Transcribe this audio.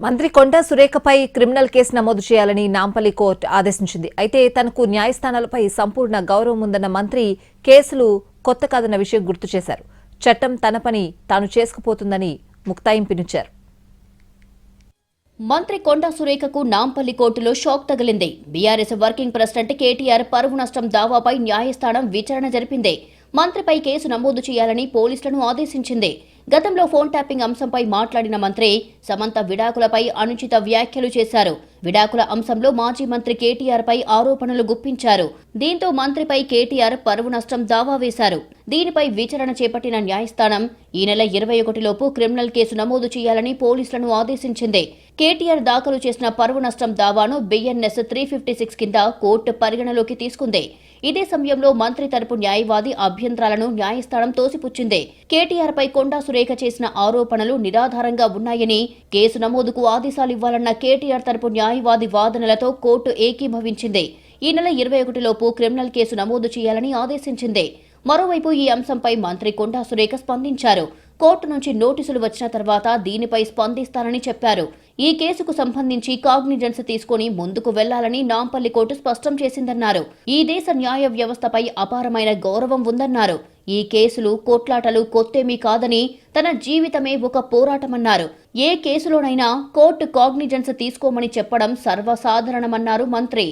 మంత్రి కొండా సురేఖపై criminal case నమోదు చేయాలని నాంపల్లి కోర్టు ఆదేశించింది. అయితే తనకు న్యాయస్థానాలపై సంపూర్ణ గౌరవం ఉందన్న మంత్రి కేసులు కొత్త కాదన్న విషయం గుర్తు చేశారు. చట్టం తన పని తాను చేసుకుపోతుందని ముక్తాయింపునిచ్చారు. మంత్రి కొండా సురేఖకు నాంపల్లి కోర్టులో షాక్ తగిలింది. బీఆర్ఎస్ వర్కింగ్ ప్రెసిడెంట్ కేటీఆర్ పరువు నష్టం దావాపై న్యాయస్థానం విచారణ జరిపింది. మంత్రిపై కేసు నమోదు చేయాలని పోలీసులను ఆదేశించింది. గతంలో ఫోన్ ట్యాపింగ్ అంశంపై మాట్లాడిన మంత్రి సమంత విడాకులపై అనుచిత వ్యాఖ్యలు చేశారు. విడాకుల అంశంలో మాజీ మంత్రి కేటీఆర్ పై ఆరోపణలు గుప్పించారు. దీంతో మంత్రిపై కేటీఆర్ పరువు నష్టం దావా వేశారు. దీనిపై విచారణ చేపట్టిన న్యాయస్థానం ఈ నెల 21లోపు క్రిమినల్ కేసు నమోదు చేయాలని పోలీసులను ఆదేశించింది. కేటీఆర్ దాఖలు చేసిన పరువు నష్టం దావాను BNS 356 కింద కోర్టు పరిగణలోకి తీసుకుంది. ఇదే సమయంలో మంత్రి తరపు న్యాయవాది అభ్యంతరాలను న్యాయస్థానం తోసిపుచ్చింది. కేటీఆర్ పై కొండా సురేఖ చేసిన ఆరోపణలు నిరాధారంగా ఉన్నాయని, కేసు నమోదుకు ఆదేశాలివ్వాలన్న కేటీఆర్ తరపు న్యాయవాది వాదనలతో కోర్టు ఏకీభవించింది. ఈ నెల 21లోపు క్రిమినల్ కేసు నమోదు చేయాలని ఆదేశించింది. మరోవైపు ఈ అంశంపై మంత్రి కొండా సురేఖ స్పందించారు. కోర్టు నుంచి నోటీసులు వచ్చిన తర్వాత దీనిపై స్పందిస్తానని చెప్పారు. ఈ కేసుకు సంబంధించి కాగ్నిజెన్స్ తీసుకుని ముందుకు వెళ్లాలని నాంపల్లి కోర్టు స్పష్టం చేసిందన్నారు. ఈ దేశ న్యాయ వ్యవస్థపై అపారమైన గౌరవం ఉందన్నారు. ఈ కేసులు కొట్లాటలు కొత్తేమీ కాదని, తన జీవితమే ఒక పోరాటమన్నారు. ఏ కేసులోనైనా కోర్టు కాగ్నిజెన్స్ తీసుకోమని చెప్పడం సర్వసాధారణమన్నారు మంత్రి.